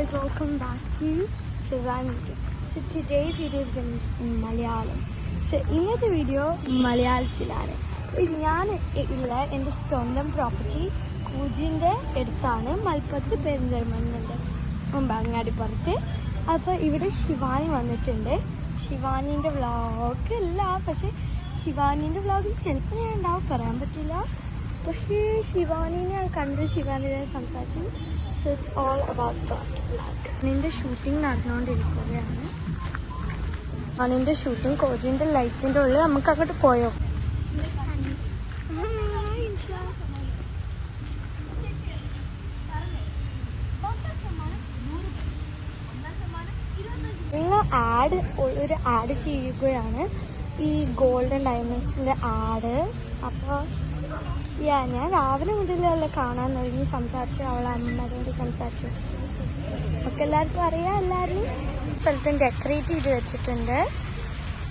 guys, welcome back to Shazam YouTube. So today's video is going to be in Malayalam. So ഇന്നത്തെ video മലയാളത്തിലാണ്. ഞാൻ ഉള്ള എൻ്റെ സ്വന്തം പ്രോപ്പർട്ടി കൂജിൻ്റെ അടുത്താണ് മലപ്പുറത്ത് പെരിന്തൽമണ്ണൻ്റെ അങ്ങാടിപ്പുറത്ത്. അപ്പോൾ ഇവിടെ ശിവാനി വന്നിട്ടുണ്ട്. ശിവാനീൻ്റെ വ്ളോഗ് അല്ല, പക്ഷേ ശിവാനീൻ്റെ വ്ളോഗിൽ ചിലപ്പോൾ ഞാൻ ഉണ്ടാവും, പറയാൻ പറ്റില്ല. പക്ഷേ ശിവാനീനെ ഞാൻ കണ്ടു, ശിവാനിയെ സംസാരിച്ചു. So it's all about that vlog. നിൻ്റെ ഷൂട്ടിംഗ് നടന്നുകൊണ്ടിരിക്കുകയാണ്. നിൻ്റെ ഷൂട്ടിംഗ് കോജിൻ്റെ ലൈറ്റിൻ്റെ ഉള്ളിൽ നമുക്ക് അങ്ങോട്ട് പോയോ? ഒരു ആഡ് ചെയ്യുകയാണ്, ഈ ഗോൾഡൻ ഡയമണ്ട്സിൻ്റെ ആഡ്. അപ്പോൾ ഞാൻ രാവിലെ മുതലല്ല കാണാൻ തുടങ്ങി, സംസാരിച്ചു, അവളെ അമ്മയോട് സംസാരിച്ചു. ഒക്കെ എല്ലാവർക്കും അറിയാം. എല്ലാവരും സ്ഥലത്തും ഡെക്കറേറ്റ് ചെയ്ത് വെച്ചിട്ടുണ്ട്.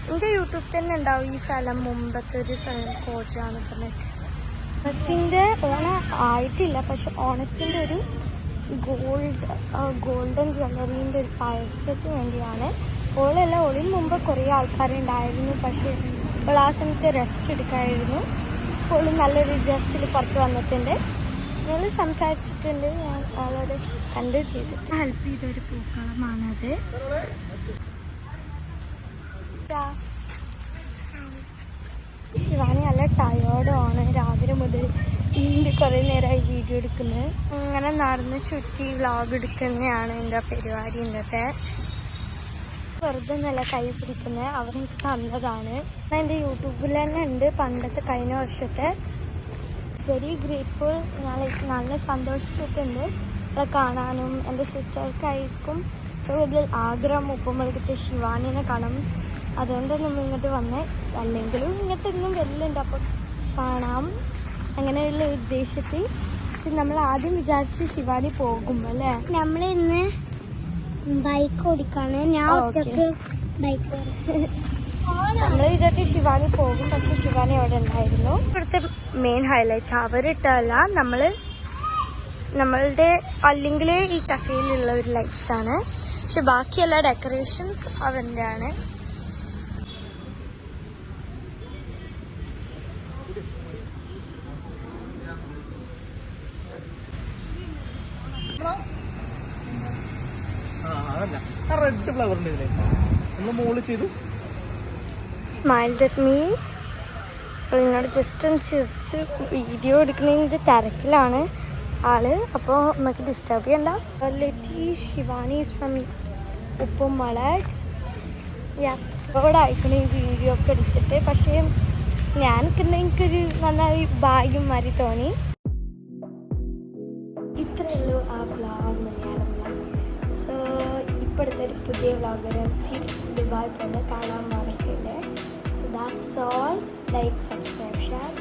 എൻ്റെ യൂട്യൂബിൽ തന്നെ ഉണ്ടാവും ഈ സ്ഥലം. മുമ്പത്തെ ഒരു സ്ഥലം കോജാന്ന് പറഞ്ഞിട്ട്. ഓണത്തിൻ്റെ ഓണം ആയിട്ടില്ല, പക്ഷെ ഓണത്തിൻ്റെ ഒരു ഗോൾഡൻ ജ്വല്ലറീൻ്റെ ഒരു പരസ്യത്തിന് വേണ്ടിയാണ്. ഓളല്ല, ഓളിന് മുമ്പ് കുറേ ആൾക്കാരുണ്ടായിരുന്നു, പക്ഷേ ഇപ്പോൾ ആ സമയത്ത് റെസ്റ്റ് എടുക്കാമായിരുന്നു. ഓള് നല്ലൊരു ഡ്രസ്സിൽ പുറത്ത് വന്നിട്ടുണ്ട്. ഞങ്ങൾ സംസാരിച്ചിട്ടുണ്ട്. ഞാൻ അവളോട് കണ്ടു ചെയ്തിട്ട് ഹെൽപ്പ് ചെയ്തൊരു പൂക്കളമാണത്. ശിവാനി നല്ല ടയേർഡാണ്. രാവിലെ മുതൽ ഇന്ന് കുറേ നേരമായി വീഡിയോ എടുക്കുന്നത്. അങ്ങനെ നടന്ന് ചുറ്റി വ്ളോഗ് എടുക്കുന്നതാണ് എൻ്റെ പരിപാടി. ഇന്നത്തെ വെറുതെ നല്ല കൈ പിടിക്കുന്നത് അവരെനിക്ക് തന്നതാണ്. എൻ്റെ യൂട്യൂബിൽ തന്നെ ഉണ്ട് പണ്ടത്തെ കഴിഞ്ഞ വർഷത്തെ. It's very grateful. ഞാൻ നല്ല സന്തോഷിച്ചിട്ടുണ്ട് അത് കാണാനും. എൻ്റെ സിസ്റ്റർക്കായിരിക്കും കൂടുതൽ ആഗ്രഹം ഉപ്പുമുളകത്തെ ശിവാനിനെ കാണാം. അതുകൊണ്ട് നമ്മൾ ഇങ്ങോട്ട് വന്നേ. അല്ലെങ്കിലും ഇങ്ങോട്ട് ഇന്നും വരലുണ്ട്, അപ്പോൾ കാണാം അങ്ങനെയുള്ള ഉദ്ദേശത്തിൽ. പക്ഷെ നമ്മൾ ആദ്യം വിചാരിച്ച് ശിവാനി പോകും അല്ലേ. നമ്മൾ ഇന്ന് ബൈക്ക് ഓടിക്കാണ്. ഞാൻ ബൈക്ക് നമ്മൾ വിചാരിച്ച് ശിവാനി പോകും, പക്ഷെ ശിവാനി അവിടെ ഉണ്ടായിരുന്നു. ഇവിടുത്തെ മെയിൻ ഹൈലൈറ്റ് അവരിട്ടല്ല, നമ്മളുടെ അല്ലെങ്കിൽ ഈ കഫേയിലുള്ള ഒരു ലൈറ്റ്സ് ആണ്. പക്ഷെ ബാക്കിയെല്ലാ ഡെക്കറേഷൻസ് അവരുടെ ആണ്. റെഡ് ഫ്ലവറിന്റെ ഒന്ന് മോള് ചെയ്തു. Smiled at me. അപ്പോൾ നിങ്ങളോട് ജസ്റ്റ് ഒന്ന് ചിരിച്ച് വീഡിയോ എടുക്കുന്നതിൻ്റെ തിരക്കിലാണ് ആള്. അപ്പോൾ നമുക്ക് ഡിസ്റ്റർബ് ചെയ്യണ്ട. ശിവാനി ഈസ് ഫ്രം ഉപ്പുമളക്. ഇവിടെ അയക്കണം ഈ വീഡിയോ ഒക്കെ എടുത്തിട്ട്. പക്ഷേ എനിക്കൊരു നന്നായി ഭാഗ്യം മാറി തോന്നി. ഇത്രയേ ഉള്ളൂ ആ വ്ളോഗ്, മലയാളം വ്ളോഗ്. സോ ഇപ്പോഴത്തെ ഒരു പുതിയ വ്ളോഗർ തിരിച്ച് ദുബായ് പോലെ കാണാൻ മറക്കില്ലേ. So that's all. Like, subscribe, share.